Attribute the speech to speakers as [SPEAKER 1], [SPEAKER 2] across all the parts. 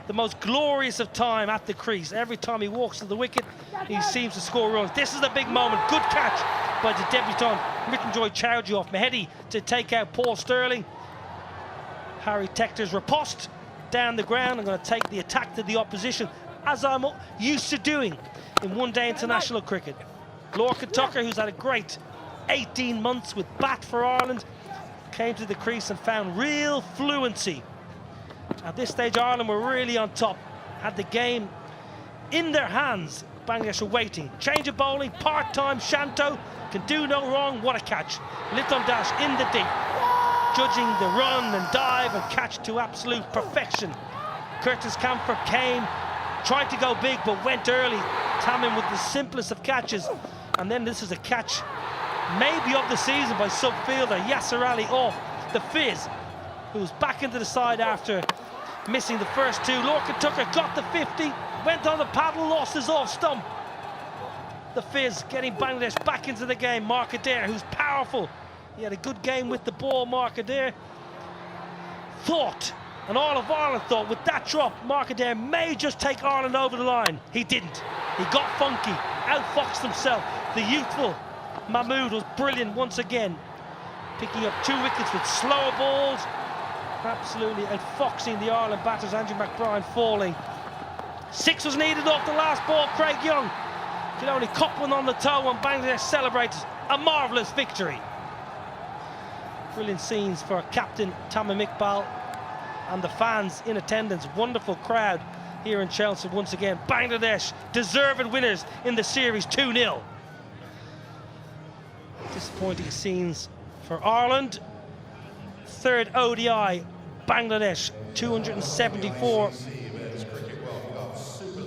[SPEAKER 1] the most glorious of time at the crease. Every time he walks to the wicket, he seems to score runs. This is a big moment. Good catch by the debutant Mrityunjoy Chowdhury off Meghedi to take out Paul Stirling. Harry Tector's riposte down the ground. I'm going to take the attack to the opposition, as I'm used to doing in one-day international cricket. Lorcan Tucker, who's had a great 18 months with bat for Ireland, came to the crease and found real fluency. At this stage, Ireland were really on top, had the game in their hands. Bangladesh are waiting. Change of bowling, part-time. Shanto can do no wrong. What a catch. Liton Das in the deep, judging the run and dive and catch to absolute perfection. Curtis Camphor came, tried to go big, but went early. Tamim with the simplest of catches. And then this is a catch, maybe of the season, by sub-fielder Yasser Ali off the Fizz, who's back into the side after missing the first two. Lorcan Tucker got the 50, went on the paddle, lost his off stump. The Fizz getting Bangladesh back into the game. Mark Adair, who's powerful. He had a good game with the ball. Mark Adair thought, and all of Ireland thought, with that drop, Mark Adair may just take Ireland over the line. He didn't. He got funky, outfoxed himself. The youthful Mahmood was brilliant once again, picking up 2 wickets with slower balls, absolutely outfoxing the Ireland batters. Andrew McBride falling. 6 was needed off the last ball. Craig Young could only cop one on the toe, and Bangladesh celebrates a marvellous victory. Brilliant scenes for captain Tamim Iqbal and the fans in attendance. Wonderful crowd here in Chelsea once again. Bangladesh deserved winners in the series, 2-0. Disappointing scenes for Ireland. Third ODI, Bangladesh 274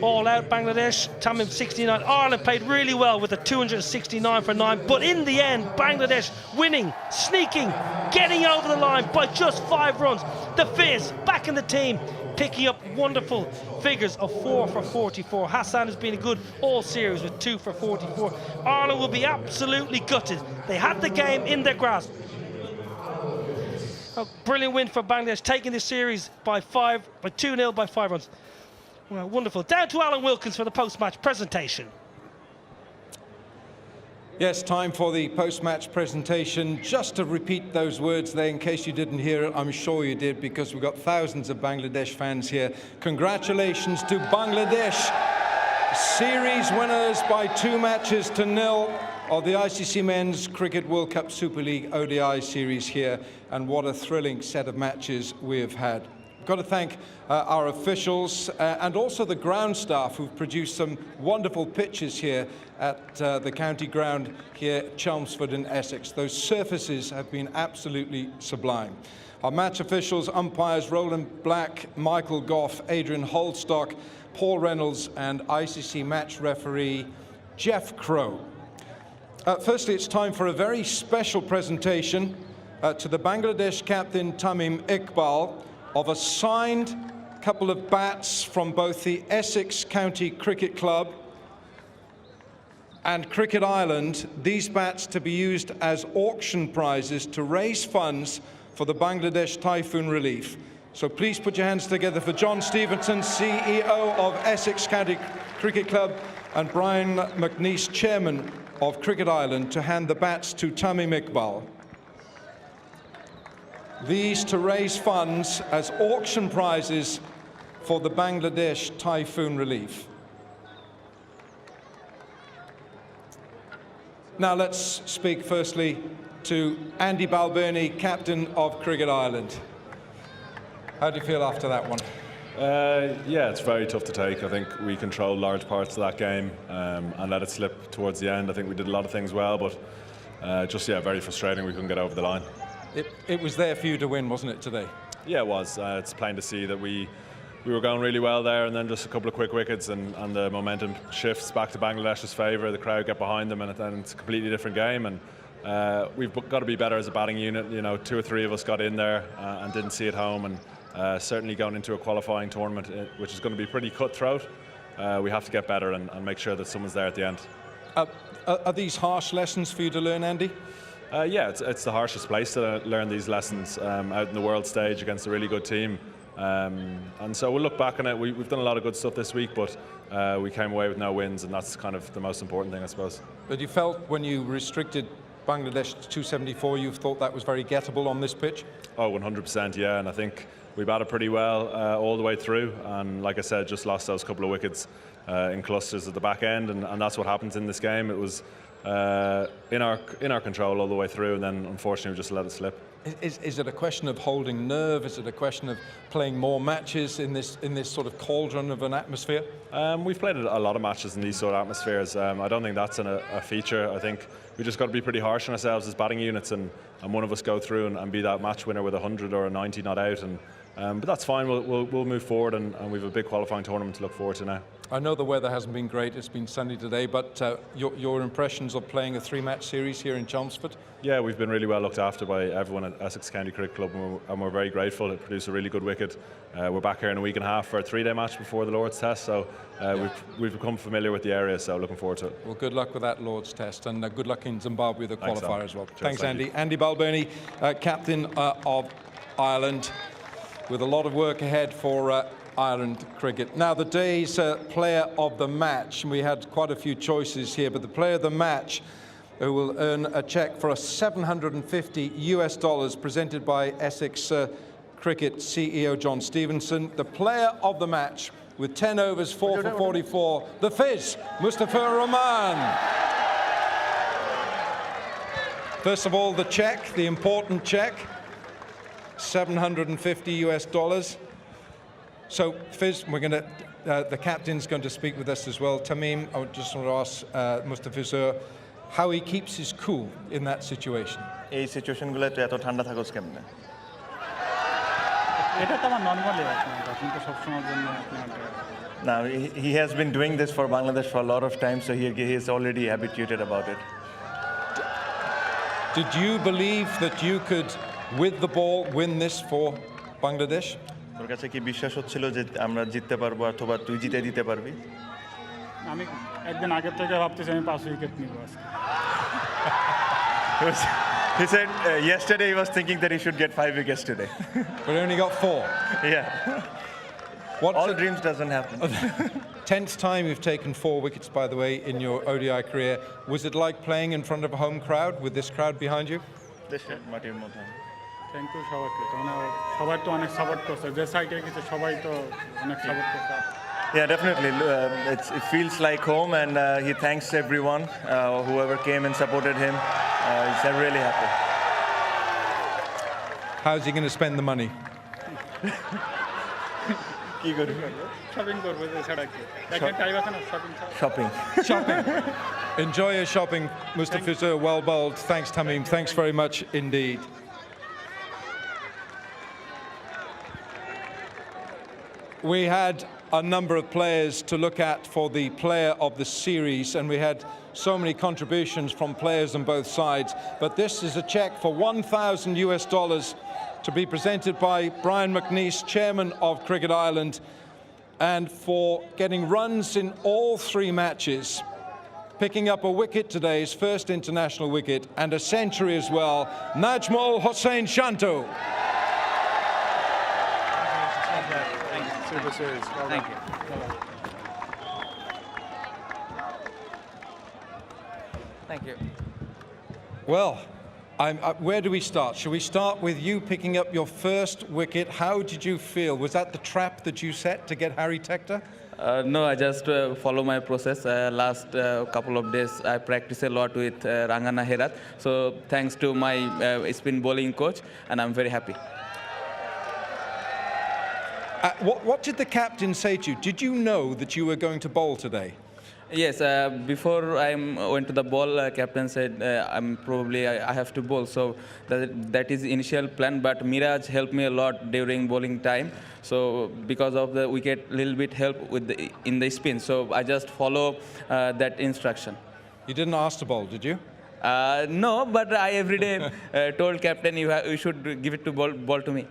[SPEAKER 1] all out. Bangladesh, Tamim 69. Ireland played really well with a 269 for 9, but in the end, Bangladesh winning, sneaking, getting over the line by just 5 runs. The Fizz back in the team, picking up wonderful figures of 4 for 44. Hassan has been a good all series with 2 for 44. Ireland will be absolutely gutted. They had the game in their grasp. A brilliant win for Bangladesh, taking this series by 2-0 by 5 runs. Well, wonderful. Down to Alan Wilkins for the post-match presentation.
[SPEAKER 2] Yes, time for the post-match presentation. Just to repeat those words there, in case you didn't hear it, I'm sure you did, because we've got thousands of Bangladesh fans here. Congratulations to Bangladesh, series winners by 2-0 of the ICC Men's Cricket World Cup Super League ODI series here, and what a thrilling set of matches we've had. Got to thank our officials and also the ground staff who've produced some wonderful pitches here at the county ground here at Chelmsford in Essex. Those surfaces have been absolutely sublime. Our match officials, umpires Roland Black, Michael Goff, Adrian Holstock, Paul Reynolds, and ICC match referee Jeff Crow. Firstly, it's time for a very special presentation to the Bangladesh captain Tamim Iqbal of a signed couple of bats from both the Essex County Cricket Club and Cricket Ireland. These bats to be used as auction prizes to raise funds for the Bangladesh typhoon relief. So please put your hands together for John Stevenson, CEO of Essex County Cricket Club, and Brian McNeice, chairman of Cricket Ireland, to hand the bats to Tamim Iqbal. These to raise funds as auction prizes for the Bangladesh typhoon relief. Now let's speak firstly to Andy Balbirnie, captain of Cricket Ireland. How do you feel after that one?
[SPEAKER 3] Yeah, it's very tough to take. I think we controlled large parts of that game and let it slip towards the end. I think we did a lot of things well, but yeah, very frustrating we couldn't get over the line.
[SPEAKER 2] It was there for you to win, wasn't it, today?
[SPEAKER 3] Yeah, it was. It's plain to see that we were going really well there, and then just a couple of quick wickets and the momentum shifts back to Bangladesh's favour. The crowd get behind them, and then it's a completely different game. And we've got to be better as a batting unit. You know, 2 or 3 of us got in there and didn't see it home. And certainly going into a qualifying tournament, which is going to be pretty cutthroat, we have to get better and make sure that someone's there at the end.
[SPEAKER 2] Are these harsh lessons for you to learn, Andy?
[SPEAKER 3] Yeah, it's the harshest place to learn these lessons, out in the world stage against a really good team. And so we'll look back on it. We've done a lot of good stuff this week, but we came away with no wins, and that's kind of the most important thing, I suppose.
[SPEAKER 2] But you felt when you restricted Bangladesh to 274, you thought that was very gettable on this pitch?
[SPEAKER 3] Oh, 100%, yeah. And I think we batted pretty well all the way through. And like I said, just lost those couple of wickets in clusters at the back end, and that's what happens in this game. It was in our control all the way through, and then unfortunately we just let it slip.
[SPEAKER 2] Is it a question of holding nerve? Is it a question of playing more matches in this sort of cauldron of an atmosphere?
[SPEAKER 3] We've played a lot of matches in these sort of atmospheres. I don't think that's a feature. I think we just got to be pretty harsh on ourselves as batting units, and one of us go through and be that match winner with 100 or a 90 not out. But that's fine. We'll move forward, and we have a big qualifying tournament to look forward to now.
[SPEAKER 2] I know the weather hasn't been great. It's been sunny today, but your impressions of playing a 3-match series here in Chelmsford?
[SPEAKER 3] Yeah, we've been really well looked after by everyone at Essex County Cricket Club, and we're very grateful. It produced a really good wicket. We're back here in a week and a half for a 3-day match before the Lord's Test, so we've become familiar with the area, so looking forward to it.
[SPEAKER 2] Well, good luck with that Lord's Test, and good luck in Zimbabwe, the
[SPEAKER 3] Thanks,
[SPEAKER 2] qualifier as well.
[SPEAKER 3] Cheers,
[SPEAKER 2] Thanks,
[SPEAKER 3] thank
[SPEAKER 2] Andy. Andy Balbirnie, captain of Ireland, with a lot of work ahead for Ireland cricket. Now, the day's player of the match, and we had quite a few choices here, but the player of the match who will earn a check for $750 presented by Essex Cricket CEO John Stevenson. The player of the match with 10 overs, 4 for 44, the Fizz, Mustafizur Rahman. First of all, the check, the important check, $750. So, Fizz, we're going to. The captain's going to speak with us as well. Tamim, I just want to ask Mustafizur how he keeps his cool in that situation.
[SPEAKER 4] এই সিচুয়েশনগুলোতে এত ঠান্ডা থাকোস কেমনে?
[SPEAKER 5] এটা তো আমার normally আছে, এখন তো সব সময়ের জন্য
[SPEAKER 4] Now he has been doing this for Bangladesh for a lot of time, so he is already habituated about it.
[SPEAKER 2] Did you believe that you could, with the ball, win this for Bangladesh?
[SPEAKER 4] তোর কাছে কি বিশ্বাস হচ্ছিল যে আমরা জিততে পারবো অথবা তুই জিতে দিতে পারবি?
[SPEAKER 5] আমি একদিন আগের থেকে ভাবতেছি আমি 5 উইকেট নিব আজকে।
[SPEAKER 4] He said yesterday he was thinking that he should get 5 wickets today.
[SPEAKER 2] But he only got 4.
[SPEAKER 4] Yeah. All dreams doesn't happen.
[SPEAKER 2] 10th time you've taken 4 wickets, by the way, in your ODI career. Was it like playing in front of a home crowd with this crowd behind you?
[SPEAKER 4] দেশের মাটির মতো।
[SPEAKER 5] Thank you সবাইকে, সবাই তো অনেক support করছে, যে সাইডে গেছে সবাই তো অনেক সাপোর্ট করছে।
[SPEAKER 4] Yeah, definitely. It feels like home, and he thanks everyone, whoever came and supported him. He's really happy.
[SPEAKER 2] How's he going to spend the money?
[SPEAKER 4] কি করবি?
[SPEAKER 5] শপিং করবো, এছাড়া কি? একটা টাইম আছে না shopping?
[SPEAKER 4] Shopping.
[SPEAKER 2] Enjoy your shopping, Mustafizur. Well bowled. Thanks, Tamim. Thanks very much indeed. We had a number of players to look at for the player of the series, and we had so many contributions from players on both sides. But this is a check for $1,000 to be presented by Brian McNeice, chairman of Cricket Ireland, and for getting runs in all 3 matches, picking up a wicket today, his first international wicket, and a century as well, Najmul Hossain Shanto.
[SPEAKER 5] Super series.
[SPEAKER 6] Thank you. Thank you.
[SPEAKER 2] Well, where do we start? Shall we start with you picking up your first wicket? How did you feel? Was that the trap that you set to get Harry Tector?
[SPEAKER 6] No, I just follow my process. Last couple of days, I practice a lot with Rangana Herat. So thanks to my spin bowling coach, and I'm very happy.
[SPEAKER 2] What did the captain say to you? Did you know that you were going to bowl today?
[SPEAKER 6] Yes, before I went to the ball, captain said I have to bowl. So that is initial plan. But Miraj helped me a lot during bowling time. So because of the wicket, little bit help in the spin. So I just follow that instruction.
[SPEAKER 2] You didn't ask to bowl, did you?
[SPEAKER 6] No, but I every day told captain you should give it to ball to me.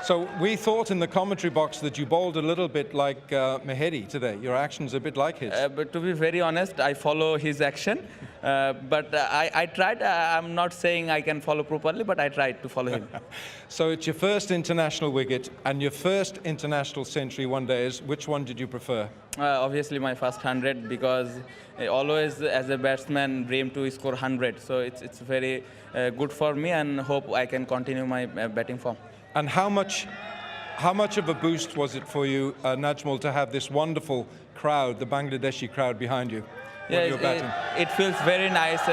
[SPEAKER 2] So we thought in the commentary box that you bowled a little bit like Mehedi today. Your action's a bit like his.
[SPEAKER 6] But to be very honest, I follow his action. But I tried. I'm not saying I can follow properly, but I tried to follow him.
[SPEAKER 2] So it's your first international wicket and your first international century one day. Which one did you prefer?
[SPEAKER 6] Obviously, my first 100, because I always, as a batsman, dream to score 100. So it's very good for me, and hope I can continue my batting form.
[SPEAKER 2] And how much of a boost was it for you, Najmul, to have this wonderful crowd, the Bangladeshi crowd behind you? when you're batting?
[SPEAKER 6] It feels very nice.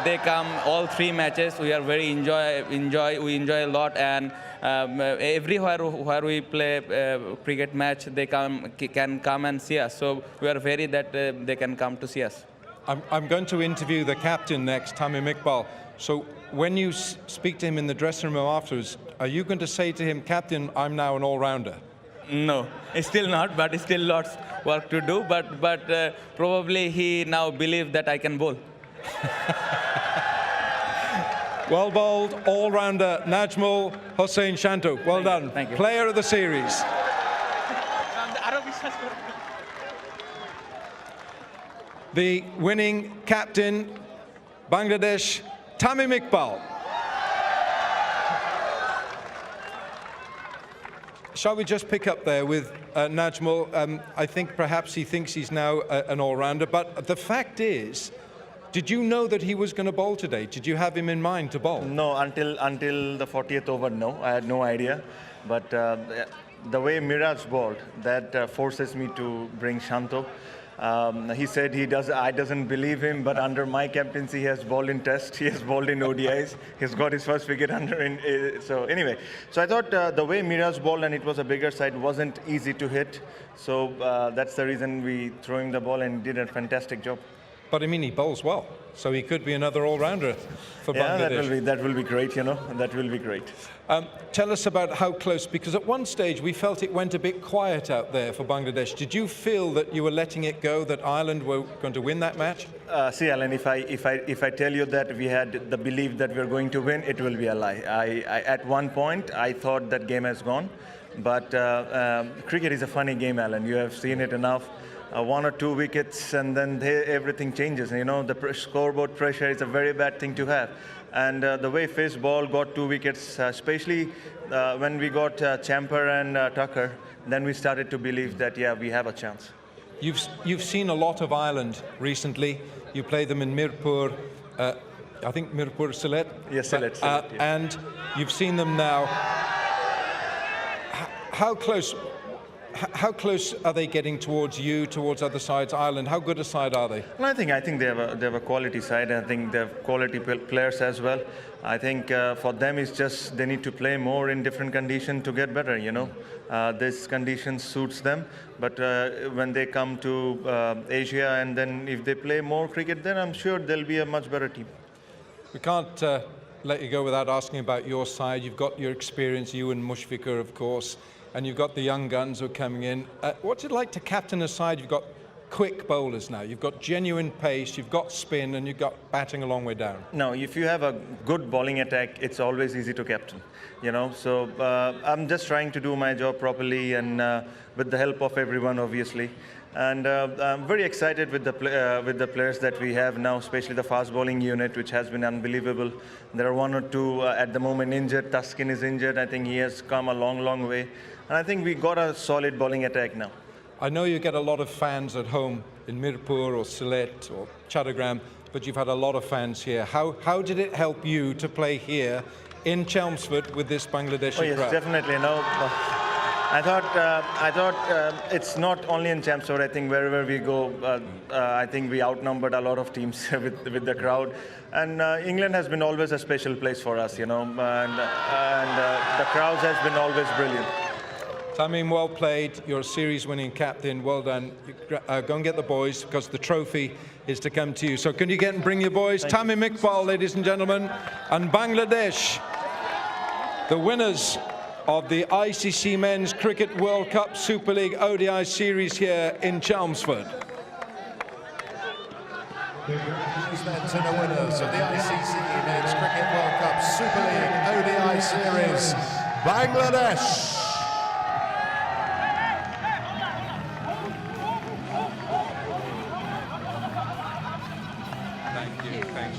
[SPEAKER 6] They come all 3 matches. We are very we enjoy a lot, and everywhere where we play cricket match, they can come and see us. So we are very that they can come to see us.
[SPEAKER 2] I'm going to interview the captain next, Tamim Iqbal. So when you speak to him in the dressing room afterwards, are you going to say to him, Captain, I'm now an all-rounder?
[SPEAKER 6] No, it's still not, but it's still lots work to do. But probably he now believes that I can bowl.
[SPEAKER 2] Well bowled, all-rounder Najmul Hossain Shanto. Well done.
[SPEAKER 6] Thank you.
[SPEAKER 2] Player of the series. The winning captain, Bangladesh, Tamim Iqbal. Shall we just pick up there with Najmul? I think perhaps he thinks he's now an all-rounder, but the fact is, did you know that he was going to bowl today? Did you have him in mind to bowl?
[SPEAKER 4] No, until the 40th over, no. I had no idea. But the way Miraj bowled, that forces me to bring Shanto. He said I doesn't believe him, but under my captaincy, he has bowled in Test, he has bowled in ODIs, he's got his first wicket so anyway. So I thought the way Miraj bowled, and it was a bigger side, wasn't easy to hit. So that's the reason we threw him the ball, and did a fantastic job.
[SPEAKER 2] But I mean, he bowls well, so he could be another all-rounder for Bangladesh.
[SPEAKER 4] Yeah, that will be great, you know, that will be great.
[SPEAKER 2] Tell us about how close, because at one stage we felt it went a bit quiet out there for Bangladesh. Did you feel that you were letting it go, that Ireland were going to win that match?
[SPEAKER 4] See, Alan, if I tell you that we had the belief that we were going to win, it will be a lie. At one point, I thought that game has gone. But cricket is a funny game, Alan. You have seen it enough. 1 or 2 wickets, and then everything changes. You know, the scoreboard pressure is a very bad thing to have. And the way Fish ball got 2 wickets, especially when we got Champer and Tucker, then we started to believe that, yeah, we have a chance.
[SPEAKER 2] You've seen a lot of Ireland recently. You play them in Mirpur, I think Mirpur Sylhet.
[SPEAKER 4] Yes, Sylhet. Yeah.
[SPEAKER 2] And you've seen them now. How close are they getting towards you, towards other sides, Ireland? How good a side are they?
[SPEAKER 4] Well, I think they have a quality side. I think they have quality players as well. I think for them it's just they need to play more in different conditions to get better, you know. This condition suits them, but when they come to Asia, and then if they play more cricket, then I'm sure they'll be a much better team.
[SPEAKER 2] We can't let you go without asking about your side. You've got your experience, you and Mushfiqur, of course, and you've got the young guns who are coming in. What's it like to captain a side? You've got quick bowlers now. You've got genuine pace, you've got spin, and you've got batting a long way down.
[SPEAKER 4] No, if you have a good bowling attack, it's always easy to captain, you know. So I'm just trying to do my job properly, and with the help of everyone, obviously. And I'm very excited with the players that we have now, especially the fast bowling unit, which has been unbelievable. There are 1 or 2 at the moment injured. Taskin is injured. I think he has come a long, long way. And I think we got a solid bowling attack now.
[SPEAKER 2] I know you get a lot of fans at home in Mirpur or Sylhet or Chattagram, but you've had a lot of fans here. How did it help you to play here in Chelmsford with this Bangladeshi
[SPEAKER 4] crowd? Oh yes, definitely. No, I thought it's not only in Chelmsford. I think wherever we go, I think we outnumbered a lot of teams with the crowd. And England has been always a special place for us, you know, and the crowds has been always brilliant.
[SPEAKER 2] Tamim, well played. You're a series-winning captain. Well done. Go and get the boys, because the trophy is to come to you. So can you get and bring your boys? Tamim Iqbal, ladies and gentlemen, and Bangladesh, the winners of the ICC Men's Cricket World Cup Super League ODI Series here in Chelmsford.
[SPEAKER 7] These men to the winners of the ICC Men's Cricket World Cup Super League ODI Series Bangladesh.
[SPEAKER 2] Thank you. Thanks.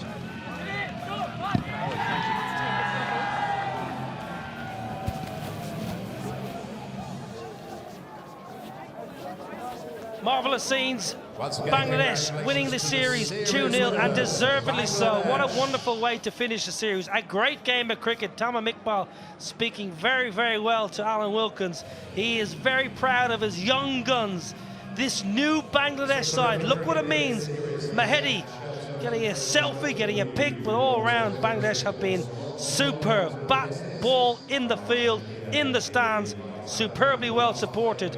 [SPEAKER 1] Marvellous scenes.
[SPEAKER 7] Once again,
[SPEAKER 1] Bangladesh winning the series 2-0 and deservedly so. What a wonderful way to finish the series. A great game of cricket. Tamim Iqbal speaking very, very well to Alan Wilkins. He is very proud of his young guns. This new Bangladesh side, look what it means. Mahedi getting a selfie, getting a pic, but all around Bangladesh have been superb. Bat, ball, in the field, in the stands, superbly well supported.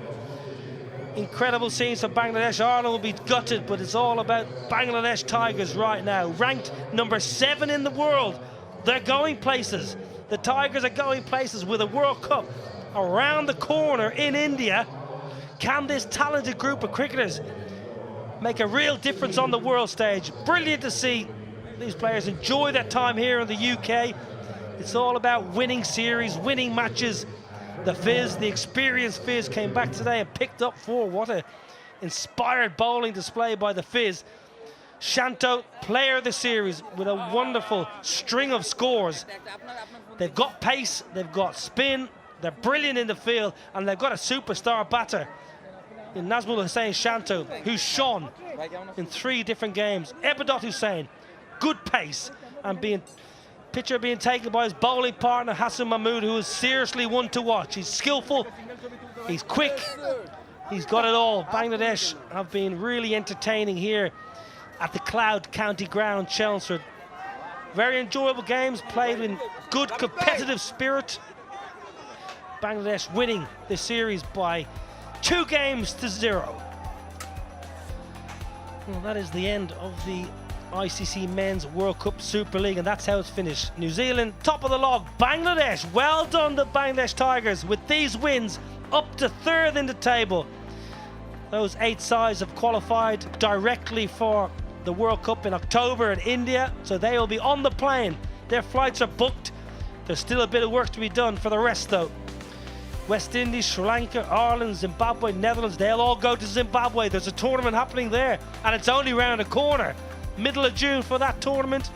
[SPEAKER 1] Incredible scenes for Bangladesh. Ireland will be gutted, but it's all about Bangladesh Tigers right now. Ranked number 7 in the world. They're going places. The Tigers are going places with a World Cup around the corner in India. Can this talented group of cricketers make a real difference on the world stage? Brilliant to see these players enjoy their time here in the UK. It's all about winning series, winning matches. The Fizz, the experienced Fizz, came back today and picked up 4. What a inspired bowling display by the Fizz. Shanto, player of the series, with a wonderful string of scores. They've got pace, they've got spin, they're brilliant in the field, and they've got a superstar batter in Nazmul Hussain Shanto, who's shone in 3 different games. Ebadot Hussain, good pace, and picture being taken by his bowling partner Hassan Mahmood, who is seriously one to watch. He's skillful, he's quick, he's got it all. Bangladesh have been really entertaining here at the Cloud County Ground, Chelmsford. Very enjoyable games played in good competitive spirit. Bangladesh winning the series by 2-0. Well, that is the end of the ICC Men's World Cup Super League, and that's how it's finished. New Zealand top of the log. Bangladesh, well done the Bangladesh Tigers with these wins up to 3rd in the table. Those 8 sides have qualified directly for the World Cup in October in India, so they will be on the plane. Their flights are booked. There's still a bit of work to be done for the rest though. West Indies, Sri Lanka, Ireland, Zimbabwe, Netherlands, they'll all go to Zimbabwe. There's a tournament happening there, and it's only round the corner. Middle of June for that tournament.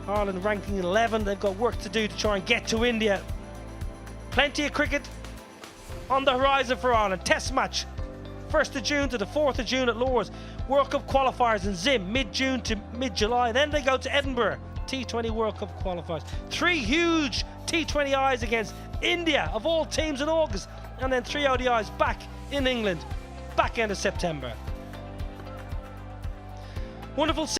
[SPEAKER 1] Ireland ranking 11. They've got work to do to try and get to India. Plenty of cricket on the horizon for Ireland. Test match 1st of June to the 4th of June at Lords. World Cup qualifiers in Zim mid-June to mid-July. Then they go to Edinburgh. T20 World Cup qualifiers. 3 huge T20Is against India of all teams in August. And then 3 ODIs back in England back end of September. Wonderful.